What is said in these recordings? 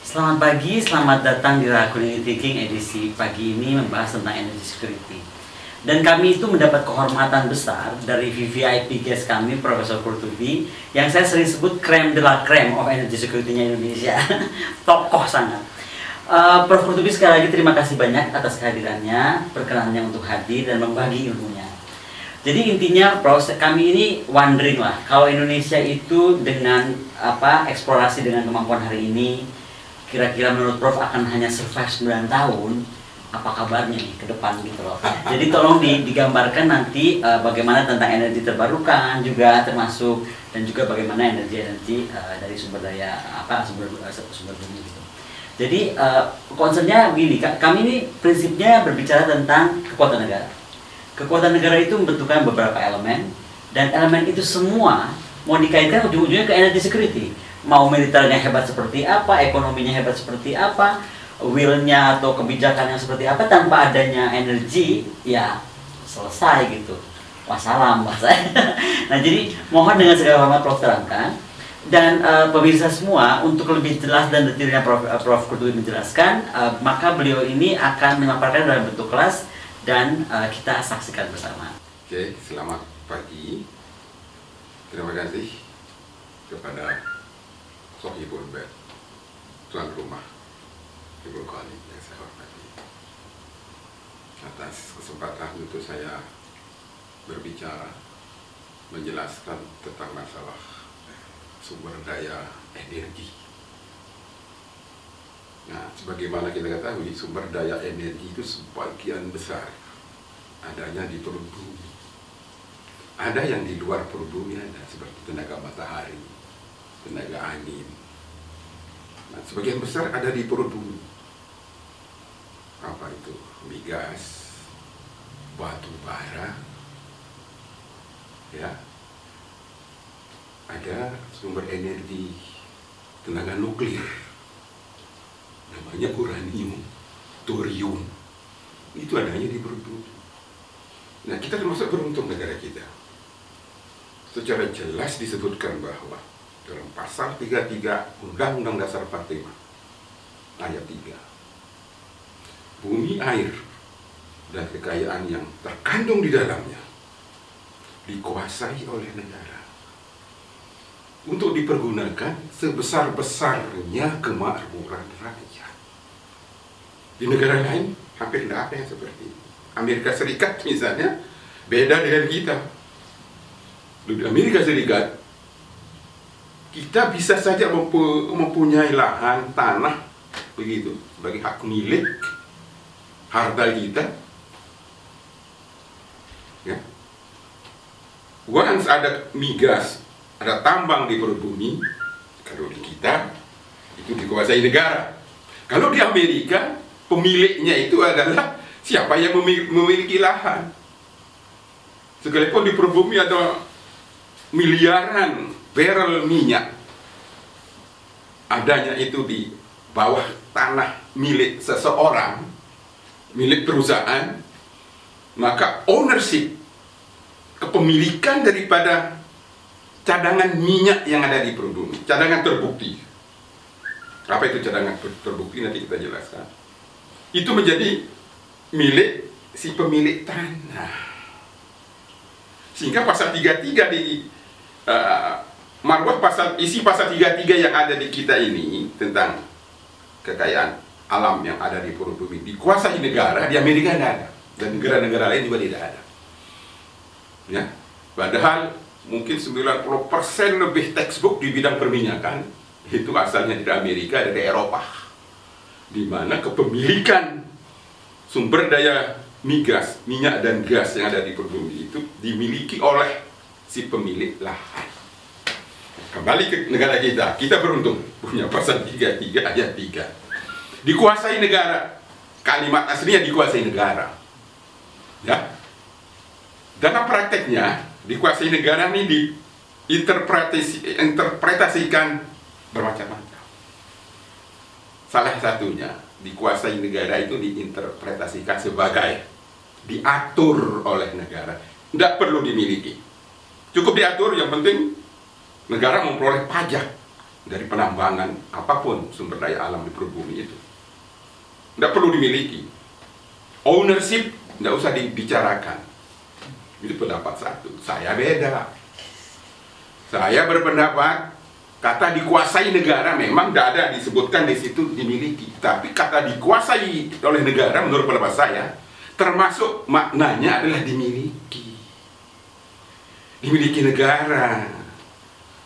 Selamat pagi, selamat datang di Rakuni Thinking edisi pagi ini membahas tentang energy security. Dan kami itu mendapat kehormatan besar dari VVIP guest kami, Profesor Qurtubi, yang saya sering sebut creme de la creme of energy security-nya Indonesia. Tokoh sangat. Prof. Qurtubi, sekali lagi terima kasih banyak atas kehadirannya, perkenannya untuk hadir dan membagi ilmunya. Jadi intinya, Prof, kami ini wondering lah, kalau Indonesia itu dengan eksplorasi dengan kemampuan hari ini, kira-kira menurut Prof akan hanya survive 9 tahun, apa kabarnya nih ke depan gitu loh. Jadi tolong digambarkan nanti bagaimana tentang energi terbarukan juga termasuk, dan juga bagaimana energi dari sumber daya sumber bumi gitu. Jadi concernnya begini, kami ini prinsipnya berbicara tentang kekuatan negara. Kekuatan negara itu membentukkan beberapa elemen, dan elemen itu semua mau dikaitkan ujung-ujungnya ke energy security. Mau militernya hebat seperti apa, ekonominya hebat seperti apa, will-nya atau kebijakannya seperti apa, tanpa adanya energi, ya selesai gitu. Wassalam bahasanya. Nah, jadi mohon dengan segala hormat Prof terangkan, dan pemirsa semua untuk lebih jelas dan detailnya Prof Qurtubi menjelaskan, maka beliau ini akan memaparkan dalam bentuk kelas dan kita saksikan bersama. Oke, selamat pagi. Terima kasih kepada Sohibul Bed, tuan rumah, Ibu Khalid yang saya hormati, atas kesempatan untuk saya berbicara, menjelaskan tentang masalah sumber daya energi. Nah, sebagaimana kita ketahui, sumber daya energi itu sebagian besar adanya di perut bumi. Ada yang di luar perut bumi, ada seperti tenaga matahari, tenaga angin. Nah, sebagian besar ada di perut bumi. Apa itu? Migas, batu bara, ya. Ada sumber energi tenaga nuklir, namanya uranium, thorium. Itu adanya di perut bumi. Nah, kita termasuk beruntung negara kita. Secara jelas disebutkan bahwa dalam pasal 33 Undang-Undang Dasar 45 ayat 3, bumi, air, dan kekayaan yang terkandung di dalamnya dikuasai oleh negara untuk dipergunakan sebesar-besarnya kemakmuran rakyat. Di negara lain hampir tidak ada yang seperti ini. Amerika Serikat misalnya beda dengan kita. Di Amerika Serikat kita bisa saja mempunyai lahan, tanah, begitu, sebagai hak milik, harta kita. Ya. Once ada migas, ada tambang di perut bumi, kalau di kita, itu dikuasai negara. Kalau di Amerika, pemiliknya itu adalah siapa yang memiliki lahan. Sekalipun di perut bumi ada miliaran barrel minyak, adanya itu di bawah tanah milik seseorang, milik perusahaan, maka ownership, kepemilikan daripada cadangan minyak yang ada di perut bumi, cadangan terbukti. Apa itu cadangan terbukti, nanti kita jelaskan. Itu menjadi milik si pemilik tanah. Sehingga pasal 33 di Marwah, isi pasal 33 yang ada di kita ini tentang kekayaan alam yang ada di perut bumi dikuasai negara. Di Amerika tidak ada, dan negara-negara lain juga tidak ada. Ya, padahal mungkin 90% lebih textbook di bidang perminyakan itu asalnya dari Amerika, dari Eropa, di mana kepemilikan sumber daya migas, minyak dan gas yang ada di perut bumi itu dimiliki oleh si pemilik lahan. Kembali ke negara kita, kita beruntung punya pasal 33 ayat 3. Dikuasai negara. Kalimat aslinya dikuasai negara. Ya. Dalam prakteknya, dikuasai negara ini diinterpretasikan bermacam-macam. Salah satunya, dikuasai negara itu diinterpretasikan sebagai diatur oleh negara. Tidak perlu dimiliki. Cukup diatur, yang penting negara memperoleh pajak dari penambangan apapun sumber daya alam di perut bumi itu. Tidak perlu dimiliki. Ownership tidak usah dibicarakan. Itu pendapat satu. Saya beda. Saya berpendapat kata dikuasai negara memang tidak ada disebutkan di situ dimiliki. Tapi kata dikuasai oleh negara menurut pendapat saya termasuk maknanya adalah dimiliki. Dimiliki negara.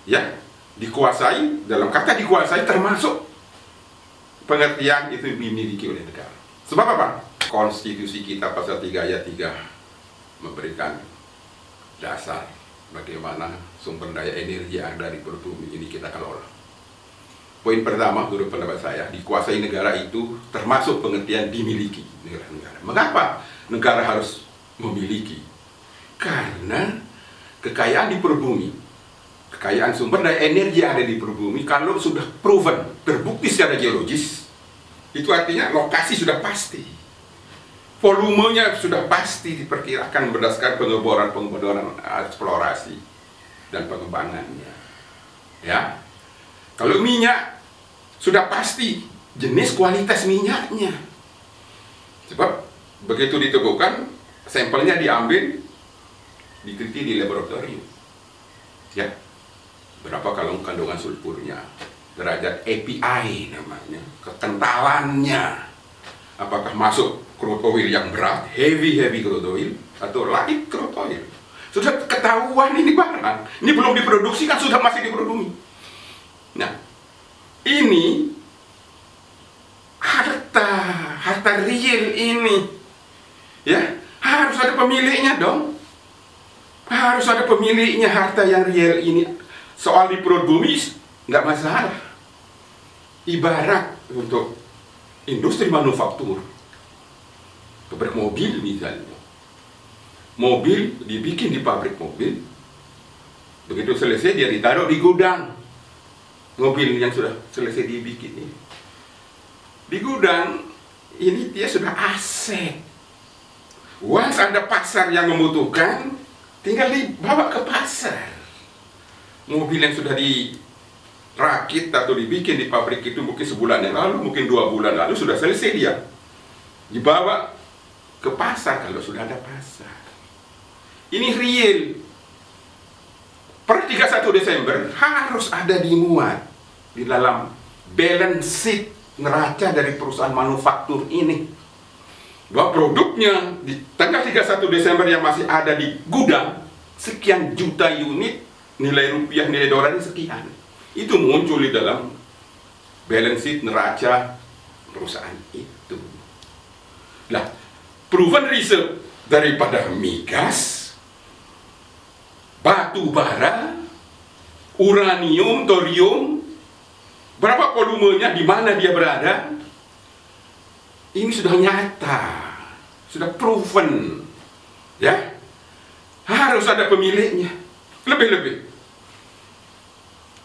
Ya, dikuasai, dalam kata dikuasai termasuk pengertian itu dimiliki oleh negara. Sebab apa? Konstitusi kita pasal 3 ayat 3 memberikan dasar bagaimana sumber daya energi yang ada di perut bumi ini kita kelola. Poin pertama menurut pendapat saya, dikuasai negara itu termasuk pengertian dimiliki negara-negara. Mengapa negara harus memiliki? Karena kekayaan di perut bumi, kekayaan sumber daya energi yang ada di perut bumi, kalau sudah proven, terbukti secara geologis, itu artinya lokasi sudah pasti. Volumenya sudah pasti diperkirakan berdasarkan pengeboran eksplorasi dan pengembangannya. Ya, kalau minyak sudah pasti jenis kualitas minyaknya. Sebab begitu ditemukan, sampelnya diambil, diteliti di laboratorium. Ya, berapa kandungan sulfurnya, derajat API namanya, kekentalannya, apakah masuk crude oil yang berat, heavy crude oil, atau light crude oil. Sudah ketahuan ini barang. Ini belum diproduksi kan sudah masih diproduksi. Nah, ini harta real ini, ya harus ada pemiliknya dong. Harus ada pemiliknya harta yang real ini. Soal di perut bumi nggak masalah. Ibarat untuk industri manufaktur, pabrik mobil misalnya, mobil dibikin di pabrik mobil, begitu selesai dia ditaruh di gudang. Mobil yang sudah selesai dibikin ini di gudang ini dia sudah aset. Once ada pasar yang membutuhkan, tinggal dibawa ke pasar. Mobil yang sudah dirakit atau dibikin di pabrik itu mungkin sebulan yang lalu, mungkin 2 bulan lalu sudah selesai dia, dibawa ke pasar kalau sudah ada pasar. Ini real. Per 31 Desember harus ada dimuat di dalam balance sheet neraca dari perusahaan manufaktur ini, bahwa produknya di tanggal 31 Desember yang masih ada di gudang sekian juta unit, nilai rupiah, nilai dolar ini sekian. Itu muncul di dalam balance sheet neraca perusahaan itu. Nah, proven reserve daripada migas, batu bara, uranium, thorium, berapa volumenya, di mana dia berada, ini sudah nyata, sudah proven, ya. Harus ada pemiliknya. Lebih-lebih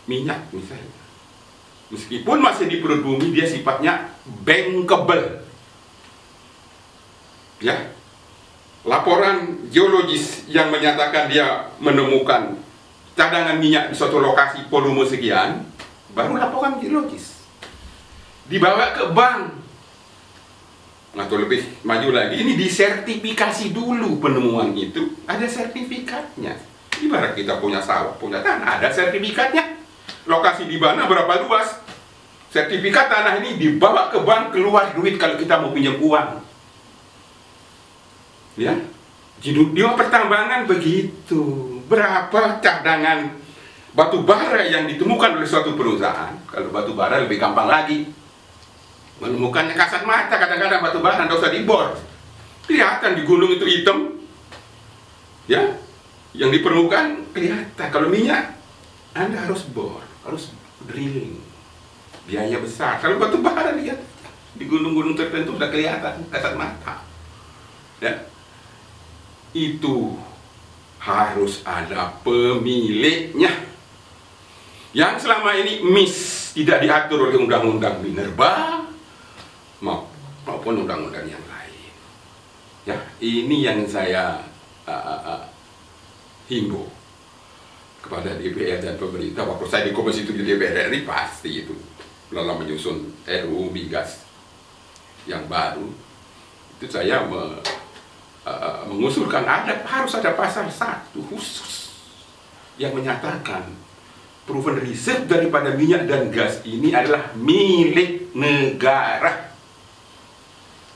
minyak misalnya, meskipun masih di perut bumi, dia sifatnya bankable, ya. Laporan geologis yang menyatakan dia menemukan cadangan minyak di suatu lokasi volume sekian, baru laporan geologis dibawa ke bank, atau lebih maju lagi, ini disertifikasi dulu penemuan itu, ada sertifikatnya. Ibarat kita punya sawah, punya tanah, ada sertifikatnya. Lokasi di mana, berapa luas, sertifikat tanah ini dibawa ke bank, keluar duit kalau kita mau pinjam uang. Ya, di dunia pertambangan begitu. Berapa cadangan batu bara yang ditemukan oleh suatu perusahaan. Kalau batu bara lebih gampang lagi, menemukannya kasat mata. Kadang-kadang batu bara tidak usah dibor, kelihatan di gunung itu hitam, ya, yang di permukaan kelihatan. Kalau minyak, Anda harus bor, harus drilling, biaya besar. Kalau batu bara, lihat di gunung-gunung tertentu sudah kelihatan kasat mata, ya. Itu harus ada pemiliknya, yang selama ini tidak diatur oleh undang-undang minerba maupun undang-undang yang lain. Ya, ini yang saya himbau. kepada DPR dan pemerintah. Waktu saya di Komisi 7 DPR RI pasti itu dalam menyusun RUU migas yang baru itu saya mengusulkan harus ada pasal 1 khusus yang menyatakan proven reserve daripada minyak dan gas ini adalah milik negara.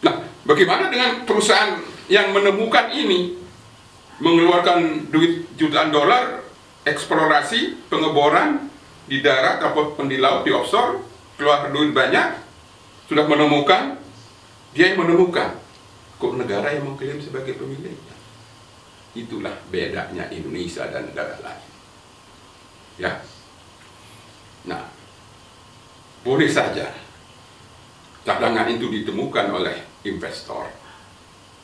Nah, bagaimana dengan perusahaan yang menemukan ini, mengeluarkan duit jutaan dolar, eksplorasi, pengeboran di darat ataupun di laut, di offshore, keluar duit banyak, sudah menemukan, dia yang menemukan, kok negara yang mengklaim sebagai pemiliknya? Itulah bedanya Indonesia dan negara lain. Ya. Nah, boleh saja cadangan itu ditemukan oleh investor,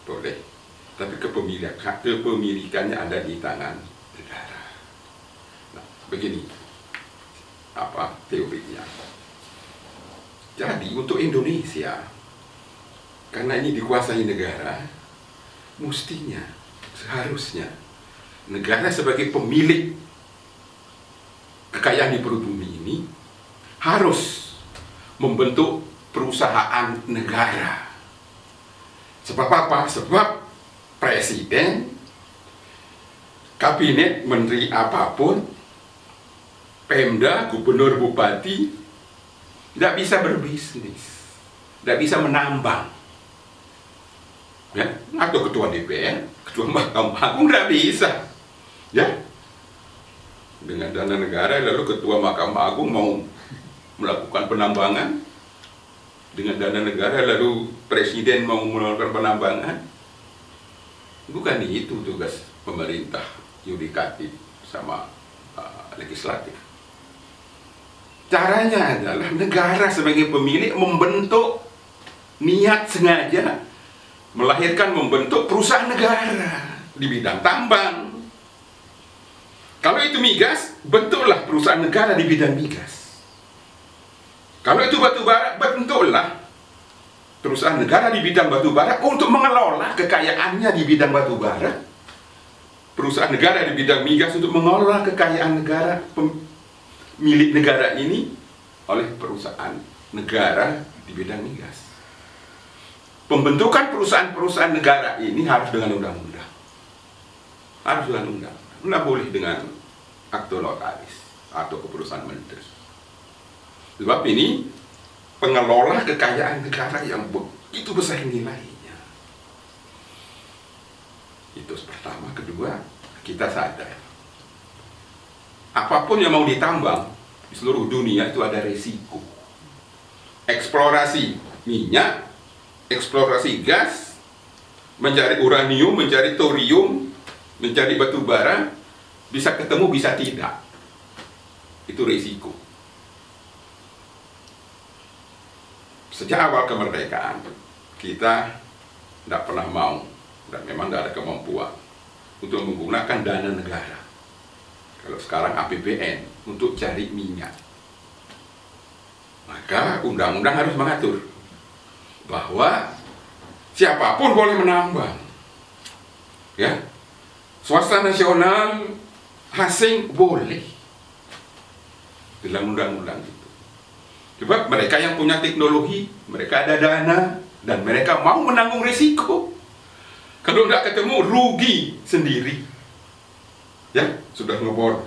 boleh, tapi kepemilikannya ada di tangan negara. Nah, begini apa teorinya. Jadi untuk Indonesia, karena ini dikuasai negara, mestinya, seharusnya negara sebagai pemilik kekayaan di perut bumi ini harus membentuk perusahaan negara. Sebab apa? Sebab presiden, kabinet, menteri apapun, Pemda, gubernur, bupati tidak bisa berbisnis, tidak bisa menambang, ya, atau ketua DPR, ketua Mahkamah Agung tidak bisa, ya. Dengan dana negara lalu ketua Mahkamah Agung mau melakukan penambangan, dengan dana negara lalu presiden mau melakukan penambangan. Bukan itu tugas pemerintah, yudikatif sama legislatif. Caranya adalah negara sebagai pemilik membentuk, niat sengaja melahirkan membentuk perusahaan negara di bidang tambang. Kalau itu migas, bentuklah perusahaan negara di bidang migas. Kalau itu batu bara, bentuklah perusahaan negara di bidang batu bara untuk mengelola kekayaannya di bidang batu bara. Perusahaan negara di bidang migas untuk mengelola kekayaan negara, milik negara ini oleh perusahaan negara di bidang migas. Pembentukan perusahaan-perusahaan negara ini harus dengan undang-undang. Harus dengan undang-undang. Tidak boleh dengan akte notaris atau keputusan menteri. Sebab ini pengelola kekayaan negara yang begitu besar nilainya. Itu pertama. Kedua, kita sadar apapun yang mau ditambang di seluruh dunia itu ada resiko. Eksplorasi minyak, eksplorasi gas, mencari uranium, mencari thorium, mencari batu bara, bisa ketemu, bisa tidak. Itu resiko. Sejak awal kemerdekaan, kita tidak pernah mau, dan memang tidak ada kemampuan untuk menggunakan dana negara. Kalau sekarang APBN untuk cari minyak, maka undang-undang harus mengatur bahwa siapapun boleh menambang, ya, swasta nasional, asing boleh dalam undang-undang itu. Sebab mereka yang punya teknologi, mereka ada dana, dan mereka mau menanggung risiko. Kalau tidak ketemu, rugi sendiri. Ya, sudah ngebor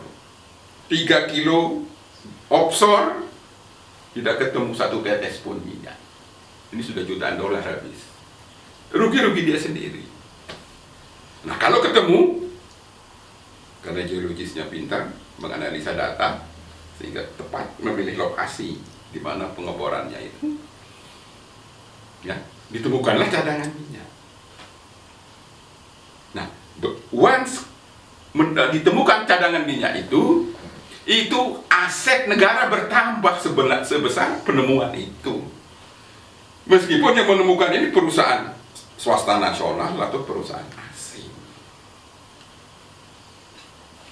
3 kilo offshore, tidak ketemu 1 tetes pun minyak. Ini sudah jutaan dolar habis. Rugi-rugi dia sendiri. Nah, kalau ketemu, karena geologisnya pintar, menganalisa data, sehingga tepat memilih lokasi di mana pengeborannya itu, ya, ditemukanlah cadangan minyak. Nah, once ditemukan cadangan minyak itu aset negara bertambah sebesar penemuan itu. Meskipun yang menemukan ini perusahaan swasta nasional atau perusahaan asing.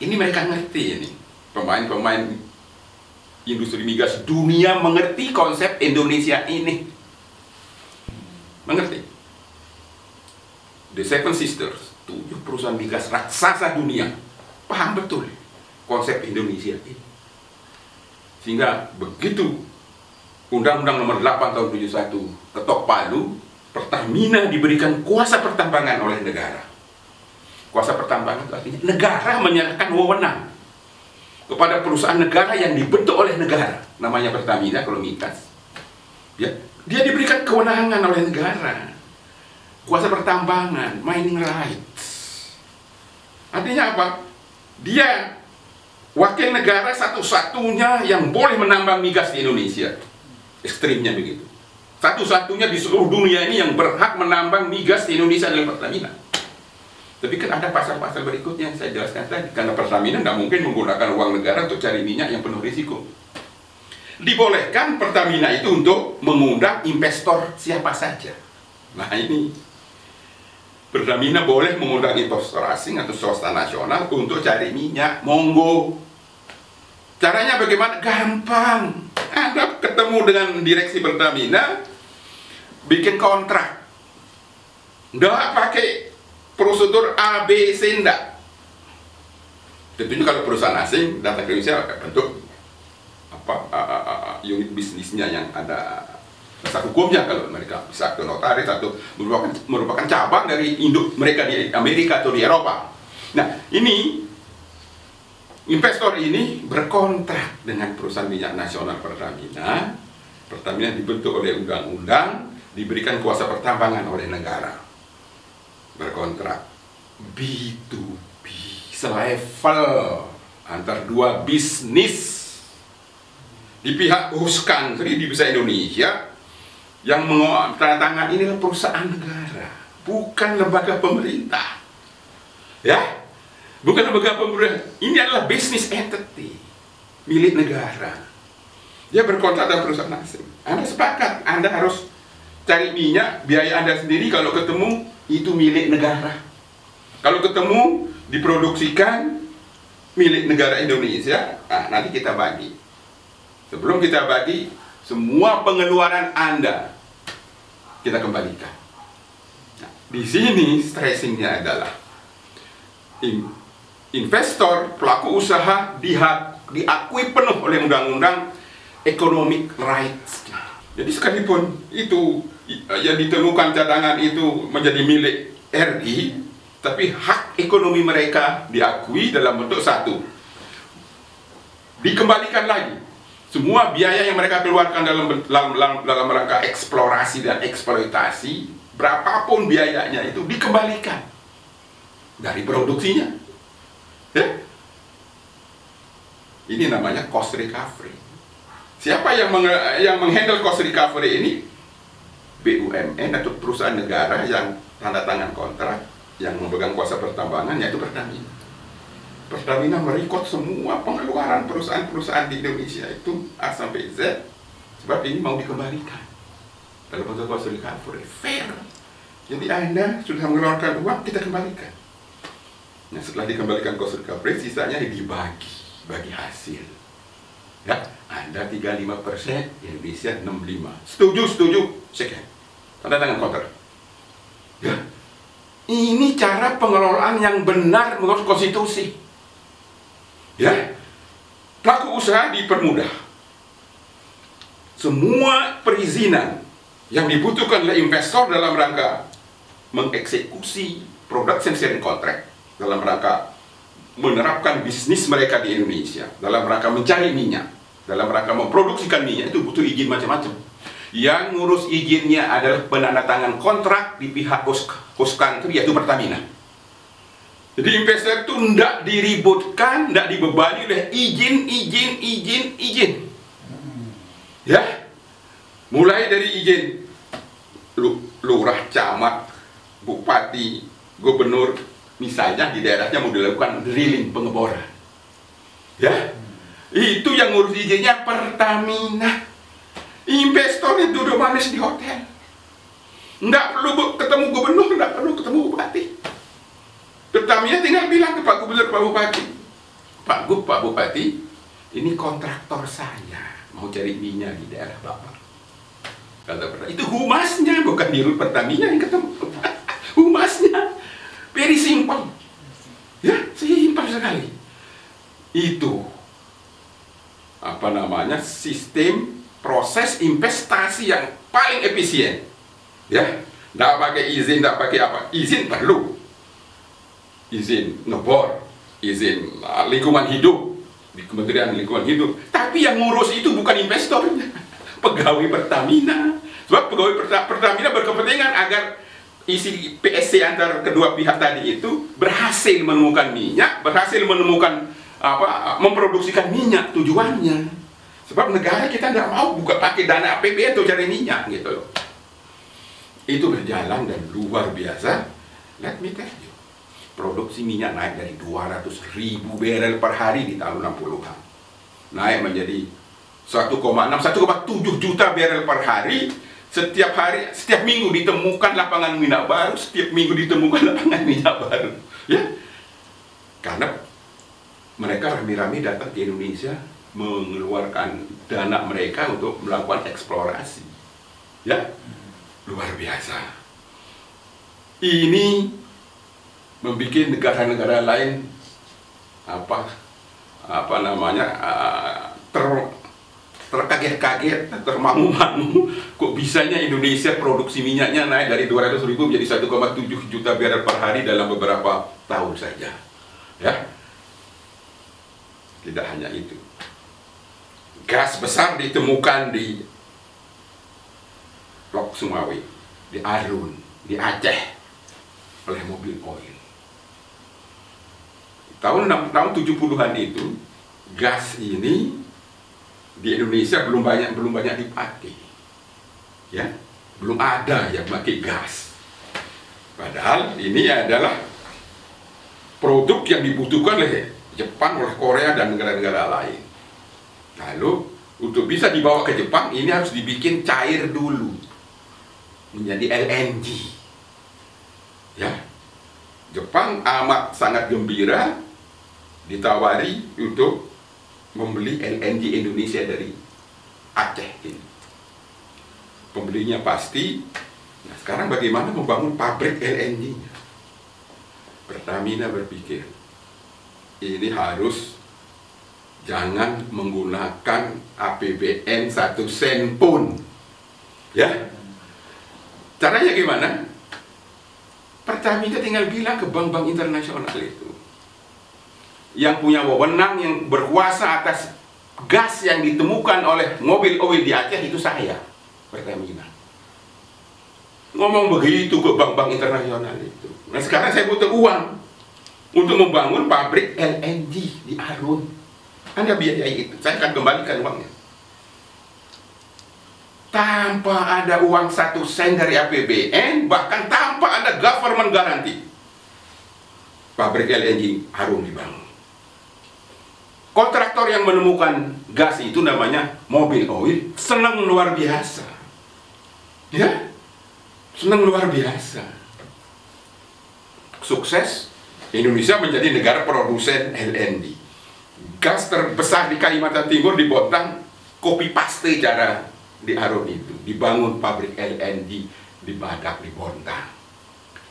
Ini mereka ngerti ini. Pemain-pemain industri migas dunia mengerti konsep Indonesia ini. Mengerti? The Seven Sisters, 7 perusahaan migas raksasa dunia, paham betul konsep Indonesia ini. Sehingga begitu Undang-Undang Nomor 8 Tahun 71 ketok palu, Pertamina diberikan kuasa pertambangan oleh negara. Kuasa pertambangan itu artinya negara menyerahkan wewenang kepada perusahaan negara yang dibentuk oleh negara, namanya Pertamina kalau migas. Ya, dia diberikan kewenangan oleh negara, kuasa pertambangan, mining rights. Artinya apa? Dia wakil negara satu-satunya yang boleh menambang migas di Indonesia. Ekstrimnya begitu. Satu-satunya di seluruh dunia ini yang berhak menambang migas di Indonesia adalah Pertamina. Tapi kan ada pasal-pasal berikutnya yang saya jelaskan tadi. Karena Pertamina tidak mungkin menggunakan uang negara untuk cari minyak yang penuh risiko. Dibolehkan Pertamina itu untuk mengundang investor siapa saja. Nah ini, Pertamina boleh mengundang investor asing atau swasta nasional untuk cari minyak, monggo. Caranya bagaimana? Gampang. Anda ketemu dengan direksi Pertamina, bikin kontrak. Nggak pakai prosedur A, B, C, enggak. Tentunya kalau perusahaan asing datang ke Indonesia bentuk unit bisnisnya yang ada dasar hukumnya. Kalau mereka bisa ke notaris atau merupakan cabang dari induk mereka di Amerika atau di Eropa. Nah, ini investor ini berkontrak dengan perusahaan minyak nasional Pertamina. Pertamina dibentuk oleh undang-undang, diberikan kuasa pertambangan oleh negara. Berkontrak B2B, selevel antar dua bisnis. Di pihak host country di bisa Indonesia yang menandatangan ini adalah perusahaan negara, bukan lembaga pemerintah. Ya, bukan lembaga pemerintah. Ini adalah business entity milik negara. Dia berkontrak dengan perusahaan asing. Anda sepakat, Anda harus cari minyak, biaya Anda sendiri. Kalau ketemu itu milik negara. Kalau ketemu diproduksikan milik negara Indonesia, nah, nanti kita bagi. Sebelum kita bagi, semua pengeluaran Anda kita kembalikan. Nah, di sini stressingnya adalah investor, pelaku usaha diakui penuh oleh undang-undang economic rights. Jadi sekalipun itu yang ditemukan cadangan itu menjadi milik RI, tapi hak ekonomi mereka diakui dalam bentuk satu, dikembalikan lagi. Semua biaya yang mereka keluarkan dalam rangka eksplorasi dan eksploitasi, berapapun biayanya itu dikembalikan dari produksinya. Ya? Ini namanya cost recovery. Siapa yang menghandle cost recovery ini? BUMN atau perusahaan negara yang tanda tangan kontrak, yang memegang kuasa pertambangan, yaitu Pertamina. Pertamina merekod semua pengeluaran perusahaan-perusahaan di Indonesia itu A sampai Z, sebab ini mau dikembalikan dalam bentuk cost recovery. Fair. Jadi Anda sudah mengeluarkan uang, kita kembalikan. Nah, setelah dikembalikan cost recovery, sisanya bagi hasil. Ya, Anda 35%, Indonesia 65%. Setuju, sekian. Tanda tangan kontrak. Ya, ini cara pengelolaan yang benar menurut konstitusi. Ya, pelaku usaha dipermudah. Semua perizinan yang dibutuhkan oleh investor dalam rangka mengeksekusi production sharing contract, dalam rangka menerapkan bisnis mereka di Indonesia, dalam rangka mencari minyak, dalam rangka memproduksikan minyak, itu butuh izin macam-macam. Yang ngurus izinnya adalah penandatangan kontrak di pihak host country, yaitu Pertamina. Jadi investor itu tidak diributkan, tidak dibebani oleh izin. Ya, mulai dari izin lurah, camat, bupati, gubernur, misalnya di daerahnya mau dilakukan drilling, pengeboran. Ya, itu yang ngurus izinnya Pertamina. Investor itu duduk manis di hotel. Nggak perlu ketemu gubernur, nggak perlu ketemu bupati. Pertamina tinggal bilang ke Pak Gubernur, Pak Bupati, Pak Bupati, ini kontraktor saya mau cari minyak di daerah Bapak. Kata Pertamina, itu humasnya, bukan di Pertamina yang ketemu. Humasnya, very simple. Ya, simpel sekali. itu sistem proses investasi yang paling efisien. Ya, tidak pakai izin, tidak pakai apa. Izin perlu, izin ngebor, izin lingkungan hidup di Kementerian Lingkungan Hidup. Tapi yang ngurus itu bukan investornya, pegawai Pertamina. Sebab pegawai Pertamina berkepentingan agar isi PSC antar kedua pihak tadi itu berhasil menemukan minyak, berhasil menemukan memproduksikan minyak tujuannya. Sebab negara kita tidak mau buka pakai dana APBN untuk cari minyak gitu loh. Itu berjalan dan luar biasa. Let me tell you, produksi minyak naik dari 200.000 barel per hari di tahun 60-an, naik menjadi 1,7 juta barel per hari. Setiap hari, setiap minggu ditemukan lapangan minyak baru, setiap minggu ditemukan lapangan minyak baru. Ya, karena mereka rame-rame datang ke Indonesia mengeluarkan dana mereka untuk melakukan eksplorasi. Ya, luar biasa. Ini membuat negara-negara lain terkaget-kaget, termangu-mangu. Kok bisanya Indonesia produksi minyaknya naik dari 200.000 menjadi 1,7 juta barel per hari dalam beberapa tahun saja. Ya, tidak hanya itu, gas besar ditemukan di Lok Sumawe, di Arun, di Aceh oleh mobil oil. Tahun 70-an itu gas ini di Indonesia belum banyak dipakai. Ya, belum ada yang pakai gas. Padahal ini adalah produk yang dibutuhkan oleh Jepang, oleh Korea dan negara-negara lain. Lalu untuk bisa dibawa ke Jepang ini harus dibikin cair dulu menjadi LNG. Ya, Jepang amat sangat gembira ditawari untuk membeli LNG Indonesia dari Aceh ini. Pembelinya pasti. Nah, sekarang bagaimana membangun pabrik LNG-nya? Pertamina berpikir, ini harus jangan menggunakan APBN 1 sen pun. Ya, caranya gimana? Pertamina tinggal bilang ke bank-bank internasional itu, yang punya wewenang, yang berkuasa atas gas yang ditemukan oleh mobil oil di Aceh itu saya, Pertamina. Ngomong begitu ke bank-bank internasional itu. Nah, sekarang saya butuh uang untuk membangun pabrik LNG di Arun. Anda biayai itu, saya akan kembalikan uangnya. Tanpa ada uang 1 sen dari APBN, bahkan tanpa ada government garanti, pabrik LNG Arun dibangun. Kontraktor yang menemukan gas itu namanya mobil oil, senang luar biasa. Ya, senang luar biasa. Sukses, Indonesia menjadi negara produsen LNG. Gas terbesar di Kalimantan Timur, di Bontang, copy paste cara di Arun itu. Dibangun pabrik LNG di Badak, di Bontang,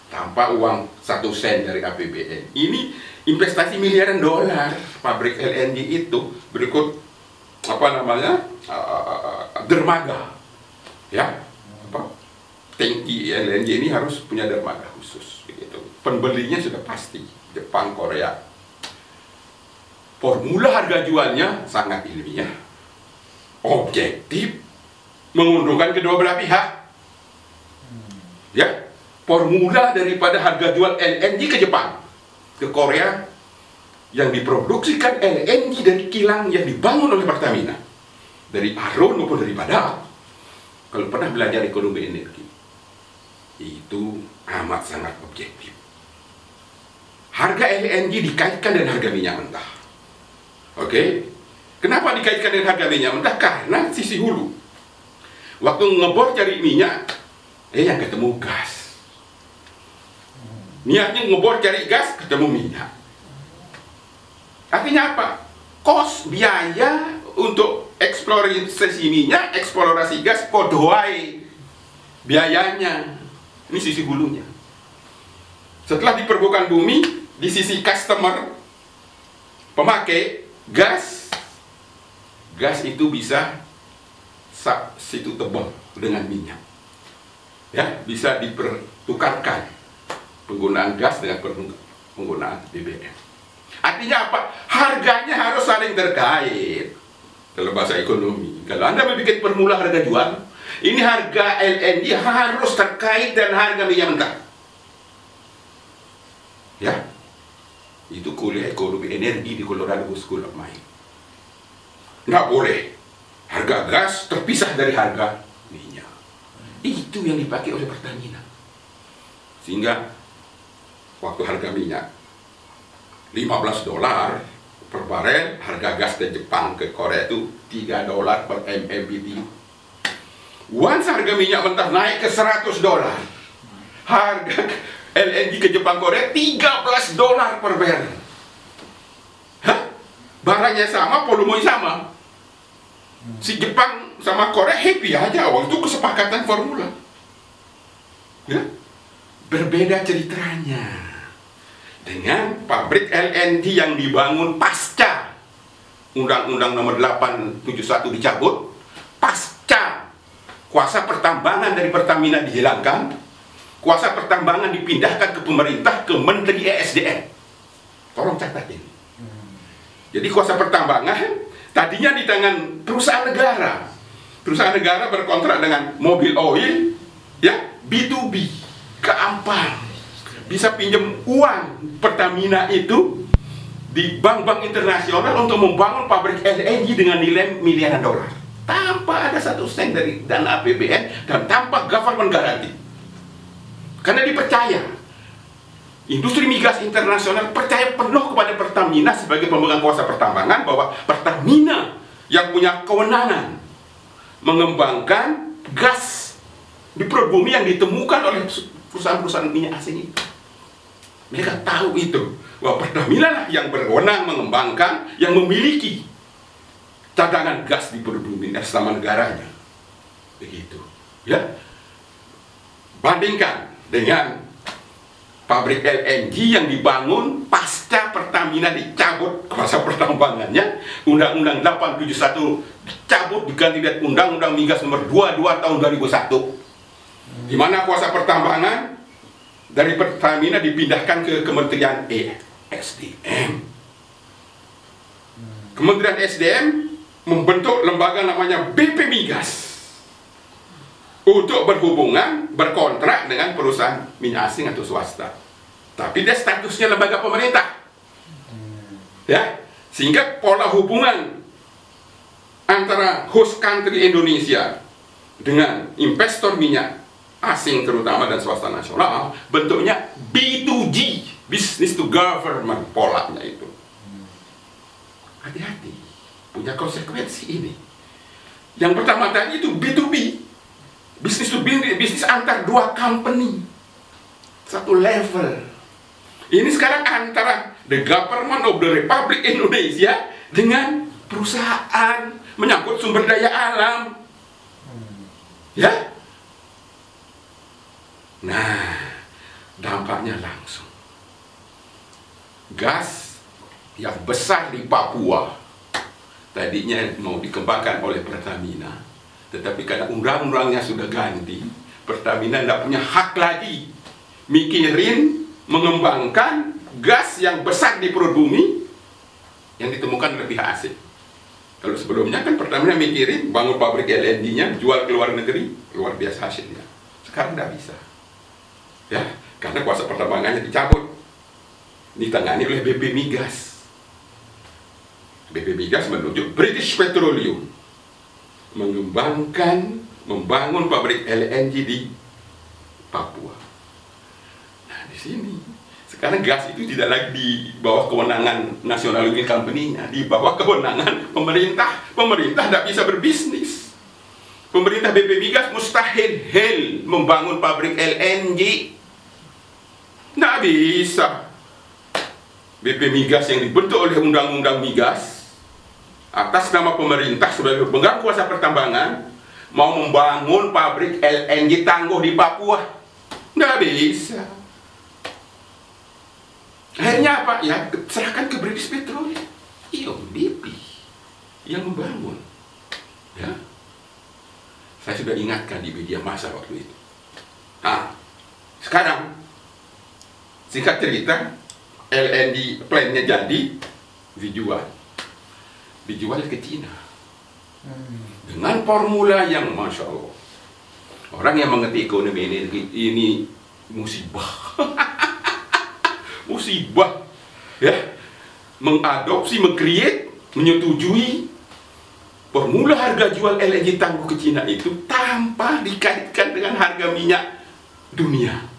tanpa uang 1 sen dari APBN. Ini investasi miliaran dolar pabrik LNG itu. Berikut dermaga, ya, tangki LNG ini harus punya dermaga khusus begitu. Pembelinya sudah pasti Jepang, Korea. Formula harga jualnya sangat ilmiah, objektif, menguntungkan kedua belah pihak. Ya, formula daripada harga jual LNG ke Jepang, ke Korea, yang diproduksikan LNG dari kilang yang dibangun oleh Pertamina, dari Arun maupun dari Badak. Kalau pernah belajar ekonomi energi, itu amat sangat objektif. Harga LNG dikaitkan dengan harga minyak mentah. Oke, kenapa dikaitkan dengan harga minyak mentah? Karena sisi hulu, waktu ngebor cari minyak, yang ketemu gas. Niatnya ngebor cari gas, ketemu minyak. Artinya apa? Kos, biaya untuk eksplorasi minyak, eksplorasi gas, podoai biayanya. Ini sisi hulunya. Setelah di permukaan bumi, di sisi customer, pemakai, gas itu bisa situ tebal dengan minyak. Ya, bisa dipertukarkan penggunaan gas dengan penggunaan BBM. Artinya apa? Harganya harus saling terkait. Dalam bahasa ekonomi, kalau Anda membuat formula harga jual, ini harga LNG harus terkait dengan harga minyak mentah. Ya, itu kuliah ekonomi energi di Colorado School of Mines. Nggak boleh harga gas terpisah dari harga minyak. Itu yang dipakai oleh Pertamina. Sehingga waktu harga minyak $15 per barel, harga gas dari Jepang ke Korea itu $3 per MMBTU. Once harga minyak mentah naik ke $100, harga LNG ke Jepang Korea $13 per barel. Hah? Barangnya sama, volumenya sama. Si Jepang sama Korea happy aja, waktu itu kesepakatan formula. Ya? Berbeda ceritanya dengan pabrik LNG yang dibangun pasca Undang-Undang Nomor 871 dicabut, pasca kuasa pertambangan dari Pertamina dihilangkan, kuasa pertambangan dipindahkan ke pemerintah, ke Menteri ESDM. Tolong catat ini. Jadi kuasa pertambangan tadinya di tangan perusahaan negara. Perusahaan negara berkontrak dengan Mobil Oil, ya, B2B, ke Ampang. Bisa pinjam uang Pertamina itu di bank-bank internasional untuk membangun pabrik LNG dengan nilai miliaran dolar. Tanpa ada 1 sen dari dana APBN dan tanpa government garanti. Karena dipercaya. Industri migas internasional percaya penuh kepada Pertamina sebagai pemegang kuasa pertambangan, bahwa Pertamina yang punya kewenangan mengembangkan gas di perut bumi yang ditemukan oleh perusahaan-perusahaan minyak asing itu. Mereka tahu itu, bahwa Pertamina lah yang berwenang mengembangkan, yang memiliki cadangan gas di perut bumi selama negaranya. Begitu. Ya. Bandingkan dengan pabrik LNG yang dibangun pasca Pertamina dicabut kuasa pertambangannya, Undang-Undang 871 dicabut, diganti dengan Undang-Undang Migas Nomor 22 tahun 2001, di mana kuasa pertambangan dari Pertamina dipindahkan ke Kementerian ESDM. Kementerian ESDM membentuk lembaga namanya BP Migas untuk berhubungan, berkontrak dengan perusahaan minyak asing atau swasta. Tapi dia statusnya lembaga pemerintah. Ya, sehingga pola hubungan antara host country Indonesia dengan investor minyak asing terutama dan swasta nasional bentuknya B2G, business to government, polanya itu. Hati-hati, punya konsekuensi ini. Yang pertama tadi itu B2B, business to business, bisnis antar dua company, satu level. Ini sekarang antara the government of the Republic Indonesia dengan perusahaan menyangkut sumber daya alam. Ya. Nah, dampaknya langsung. Gas yang besar di Papua tadinya mau dikembangkan oleh Pertamina, tetapi karena undang-undangnya sudah ganti, Pertamina tidak punya hak lagi mikirin mengembangkan gas yang besar di perut bumi yang ditemukan oleh pihak asing. Kalau sebelumnya kan Pertamina mikirin bangun pabrik LNG-nya, jual ke luar negeri, luar biasa hasilnya. Sekarang tidak bisa. Ya, karena kuasa pertambangannya dicabut, ditangani oleh BP Migas. BP Migas menunjuk British Petroleum membangun pabrik LNG di Papua. Nah, di sini sekarang gas itu tidak lagi di bawah kewenangan National Oil Company-nya, di bawah kewenangan pemerintah. Pemerintah tidak bisa berbisnis. Pemerintah BP Migas mustahil membangun pabrik LNG. Nggak bisa. BP Migas yang dibentuk oleh Undang-Undang Migas atas nama pemerintah sebagai pemegang kuasa pertambangan mau membangun pabrik LNG tangguh di Papua. Nggak bisa. Akhirnya apa? Ya, serahkan ke British Petroleum. Iya, BP yang membangun. Ya, saya sudah ingatkan di media massa waktu itu. Nah, sekarang singkat cerita, LNG plan-nya jadi, dijual ke Cina dengan formula yang Masya Allah. Orang yang mengerti ekonomi energi ini musibah. Musibah, ya, mengadopsi, mengcreate, menyetujui formula harga jual LNG tangguh ke Cina itu tanpa dikaitkan dengan harga minyak dunia.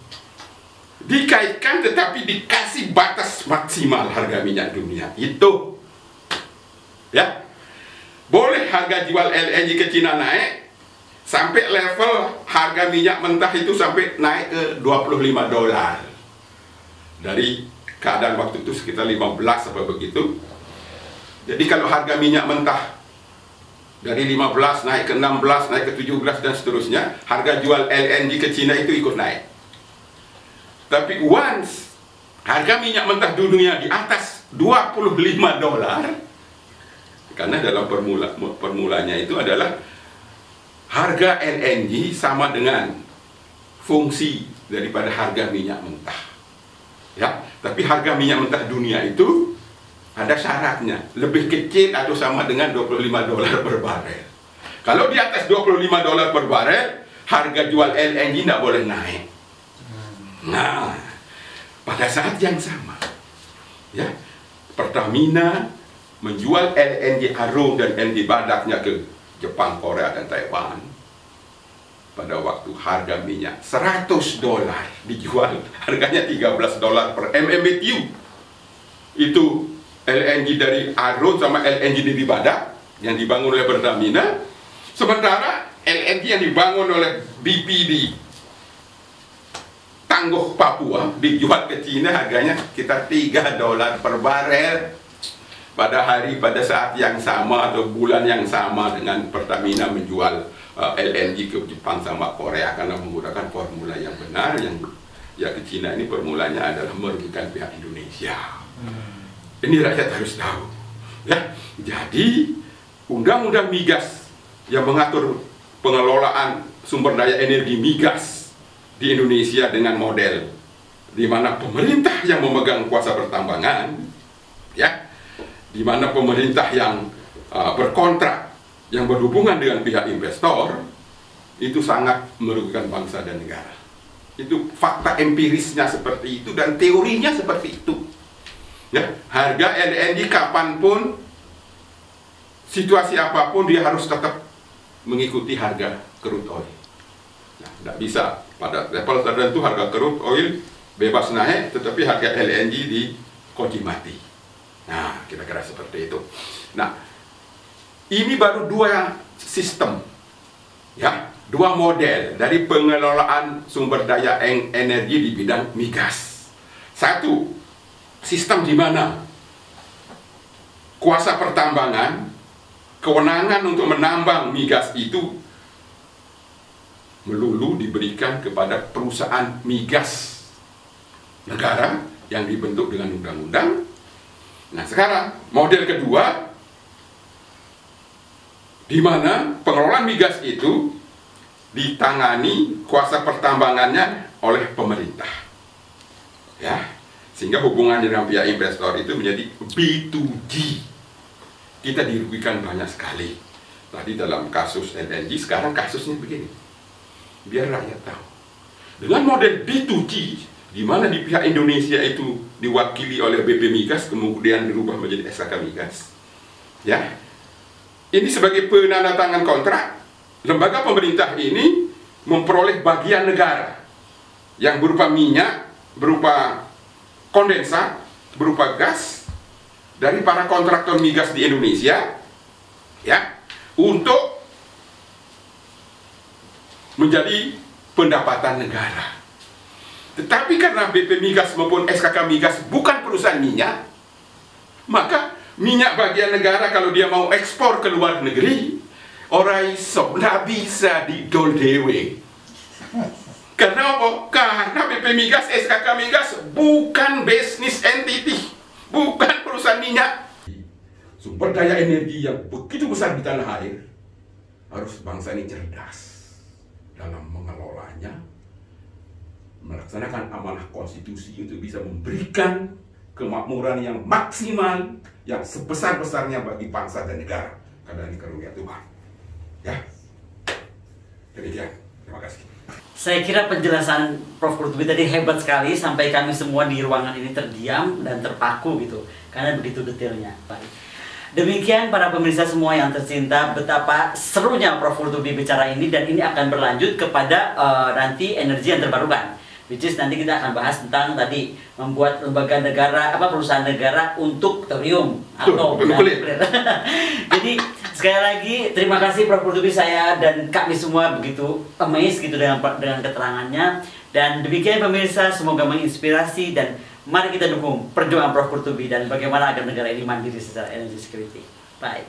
Dikaitkan tetapi dikasih batas maksimal harga minyak dunia itu, ya. Boleh harga jual LNG ke Cina naik sampai level harga minyak mentah itu sampai naik ke $25. Dari keadaan waktu itu sekitar 15 apa begitu. Jadi kalau harga minyak mentah dari 15 naik ke 16, naik ke 17 dan seterusnya, harga jual LNG ke Cina itu ikut naik. Tapi once harga minyak mentah dunia di atas $25, karena dalam formulanya itu adalah harga LNG sama dengan fungsi daripada harga minyak mentah. Ya, tapi harga minyak mentah dunia itu ada syaratnya, lebih kecil atau sama dengan $25 per barel. Kalau di atas $25 per barel, harga jual LNG tidak boleh naik. Nah, pada saat yang sama, ya, Pertamina menjual LNG Arung dan LNG Badaknya ke Jepang, Korea, dan Taiwan. Pada waktu harga minyak $100 dijual, harganya $13 per MMBTU. Itu LNG dari Arun sama LNG dari Badak yang dibangun oleh Pertamina. Sementara LNG yang dibangun oleh BP di Tangguh, Papua dijual ke Cina harganya sekitar $3 per barel. Pada saat yang sama atau bulan yang sama dengan Pertamina menjual LNG ke Jepang sama Korea karena menggunakan formula yang benar, yang ya ke Cina ini formulanya adalah merugikan pihak Indonesia. Ini rakyat harus tahu, ya. Jadi undang-undang migas yang mengatur pengelolaan sumber daya energi migas di Indonesia dengan model di mana pemerintah yang memegang kuasa pertambangan, ya, di mana pemerintah yang berkontrak, yang berhubungan dengan pihak investor, itu sangat merugikan bangsa dan negara. Itu fakta empirisnya seperti itu dan teorinya seperti itu. Ya, harga LNG kapanpun, situasi apapun dia harus tetap mengikuti harga crude oil. Nah, tidak bisa pada level tertentu harga crude oil bebas naik, tetapi harga LNG dikunci mati. Nah, kira-kira seperti itu. Nah, ini baru dua sistem, ya, dua model dari pengelolaan sumber daya energi di bidang migas. Satu, sistem di mana kuasa pertambangan, kewenangan untuk menambang migas itu melulu diberikan kepada perusahaan migas negara yang dibentuk dengan undang-undang. Nah, sekarang model kedua, di mana pengelolaan migas itu ditangani kuasa pertambangannya oleh pemerintah, ya, sehingga hubungan dengan pihak investor itu menjadi B2G. Kita dirugikan banyak sekali. Tadi dalam kasus LNG, sekarang kasusnya begini, biar rakyat tahu. Dengan model B2G, di mana di pihak Indonesia itu diwakili oleh BP Migas, kemudian dirubah menjadi SKK Migas, ya. Ini sebagai penandatangan kontrak, lembaga pemerintah ini memperoleh bagian negara yang berupa minyak, berupa kondensat, berupa gas dari para kontraktor migas di Indonesia, ya, untuk menjadi pendapatan negara. Tetapi karena BP Migas maupun SKK Migas bukan perusahaan minyak, maka minyak bagian negara kalau dia mau ekspor ke luar negeri, orang iso nggak bisa didol dewe. Karena apa? Karena BP Migas, SKK Migas bukan business entity, bukan perusahaan minyak. sumber daya energi yang begitu besar di tanah air, harus bangsa ini cerdas dalam mengelolanya, melaksanakan amanah konstitusi untuk bisa memberikan kemakmuran yang maksimal, yang sebesar-besarnya bagi bangsa dan negara, karena ini karunia Tuhan. Ya, demikian. Terima kasih. Saya kira penjelasan Prof. Qurtubi tadi hebat sekali, sampai kami semua di ruangan ini terdiam dan terpaku gitu, karena begitu detailnya. Baik. Demikian para pemirsa semua yang tercinta, betapa serunya Prof. Qurtubi bicara ini, dan ini akan berlanjut kepada nanti energi yang terbarukan. Which is nanti kita akan bahas tentang tadi membuat lembaga negara, perusahaan negara untuk thorium atau nuklir. Jadi sekali lagi terima kasih Prof. Qurtubi, saya dan kami semua begitu amazed gitu dengan keterangannya. Dan demikian pemirsa, semoga menginspirasi, dan mari kita dukung perjuangan Prof. Qurtubi dan bagaimana agar negara ini mandiri secara energy security. Bye.